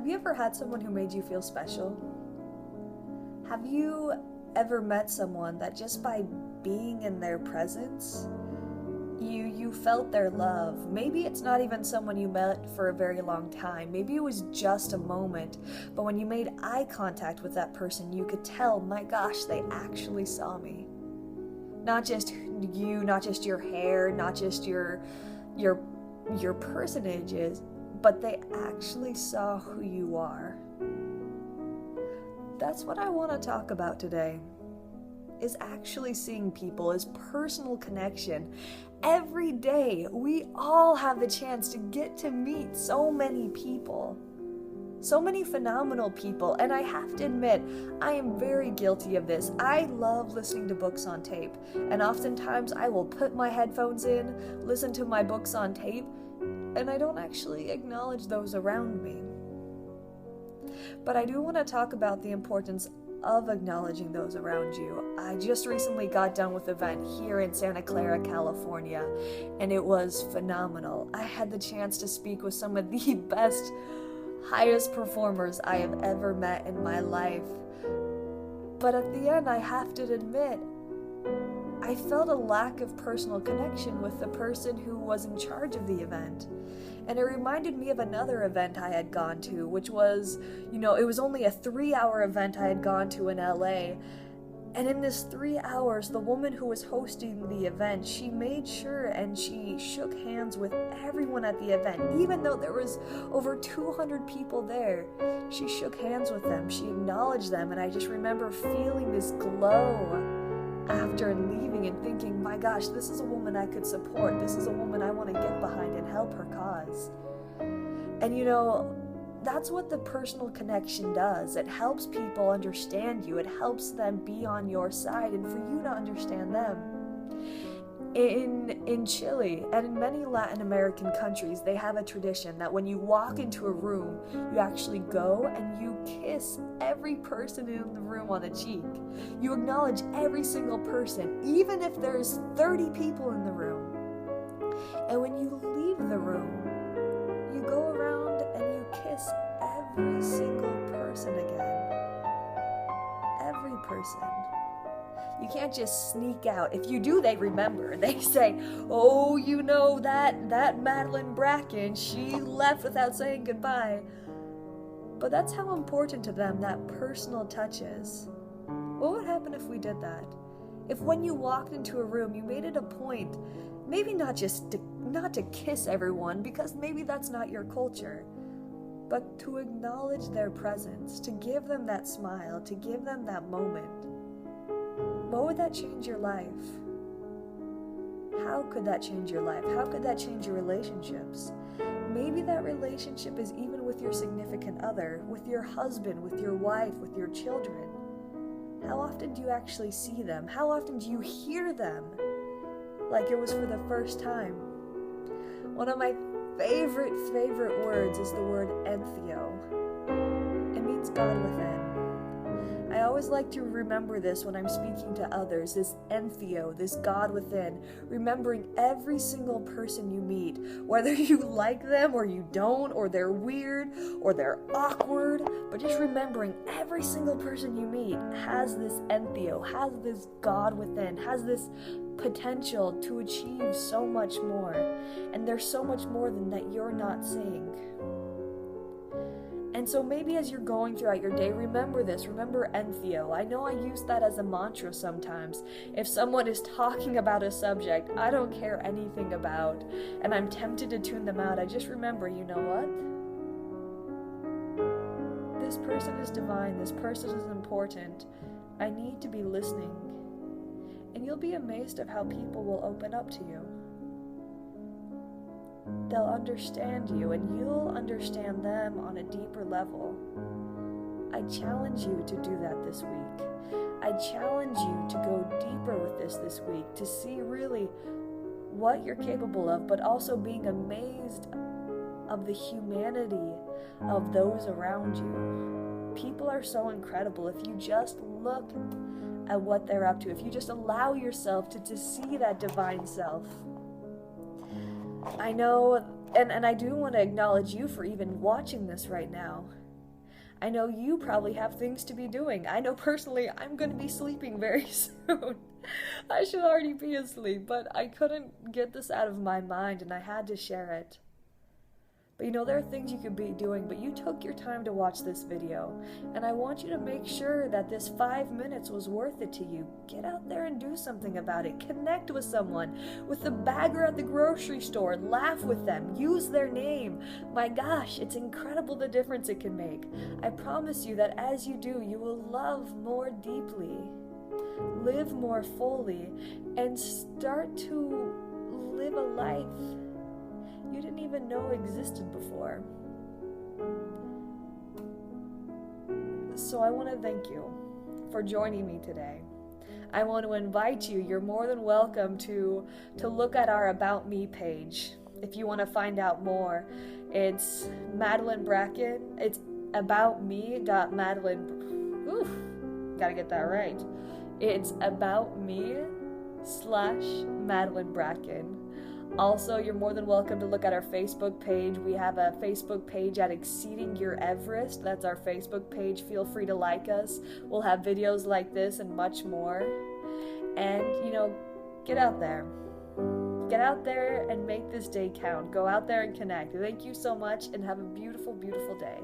Have you ever had someone who made you feel special? Have you ever met someone that just by being in their presence, you felt their love? Maybe it's not even someone you met for a very long time. Maybe it was just a moment, but when you made eye contact with that person, you could tell, my gosh, they actually saw me. Not just you, not just your hair, not just your personages, but they actually saw who you are. That's what I want to talk about today, is actually seeing people, is personal connection. Every day, we all have the chance to get to meet so many people, so many phenomenal people, and I have to admit, I am very guilty of this. I love listening to books on tape, and oftentimes I will put my headphones in, listen to my books on tape, and I don't actually acknowledge those around me. But I do want to talk about the importance of acknowledging those around you. I just recently got done with an event here in Santa Clara, California, and it was phenomenal. I had the chance to speak with some of the best, highest performers I have ever met in my life. But at the end, I have to admit, I felt a lack of personal connection with the person who was in charge of the event. And it reminded me of another event I had gone to, which was, it was only a 3-hour event I had gone to in LA. And in this 3 hours, the woman who was hosting the event, she made sure and she shook hands with everyone at the event. Even though there was over 200 people there, she shook hands with them. She acknowledged them. And I just remember feeling this glow after leaving and thinking, my gosh, this is a woman I could support. This is a woman I want to get behind and help her cause. And that's what the personal connection does. It helps people understand you. It helps them be on your side and for you to understand them. In Chile and in many Latin American countries, they have a tradition that when you walk into a room, you actually go and you kiss every person in the room on the cheek. You acknowledge every single person, even if there's 30 people in the room. And when you leave the room, you go around and you kiss every single person again. Every person. You can't just sneak out. If you do, they remember. They say, oh, that Madeline Bracken, she left without saying goodbye. But that's how important to them that personal touch is. What would happen if we did that? If when you walked into a room, you made it a point, maybe not to kiss everyone, because maybe that's not your culture, but to acknowledge their presence, to give them that smile, to give them that moment. What would that change your life? How could that change your life? How could that change your relationships? Maybe that relationship is even with your significant other, with your husband, with your wife, with your children. How often do you actually see them? How often do you hear them like it was for the first time? One of my favorite words is the word entheo. It means God within. I always like to remember this when I'm speaking to others, this entheo, this God within, remembering every single person you meet, whether you like them or you don't, or they're weird, or they're awkward, but just remembering every single person you meet has this entheo, has this God within, has this potential to achieve so much more, and there's so much more than that you're not seeing. And so maybe as you're going throughout your day, remember this, remember entheo. I know I use that as a mantra sometimes. If someone is talking about a subject I don't care anything about, and I'm tempted to tune them out, I just remember, you know what? This person is divine, this person is important. I need to be listening. And you'll be amazed of how people will open up to you. They'll understand you, and you'll understand them on a deeper level. I challenge you to do that this week. I challenge you to go deeper with this week, to see really what you're capable of, but also being amazed of the humanity of those around you. People are so incredible. If you just look at what they're up to, if you just allow yourself to see that divine self. I know, and I do want to acknowledge you for even watching this right now. I know you probably have things to be doing. I know personally I'm going to be sleeping very soon. I should already be asleep, but I couldn't get this out of my mind and I had to share it. But you know, there are things you could be doing, but you took your time to watch this video. And I want you to make sure that this 5 minutes was worth it to you. Get out there and do something about it. Connect with someone. With the bagger at the grocery store. Laugh with them. Use their name. My gosh, it's incredible the difference it can make. I promise you that as you do, you will love more deeply, live more fully, and start to live a life you didn't even know existed before. So I want to thank you for joining me today. I want to invite you, you're more than welcome to look at our About Me page. If you want to find out more, it's Madeline Bracken. It's aboutme.madeline. Oof, gotta get that right. It's aboutme/Madeline Bracken. Also, you're more than welcome to look at our Facebook page. We have a Facebook page at Exceeding Your Everest. That's our Facebook page. Feel free to like us. We'll have videos like this and much more. And, you know, get out there. Get out there and make this day count. Go out there and connect. Thank you so much and have a beautiful, beautiful day.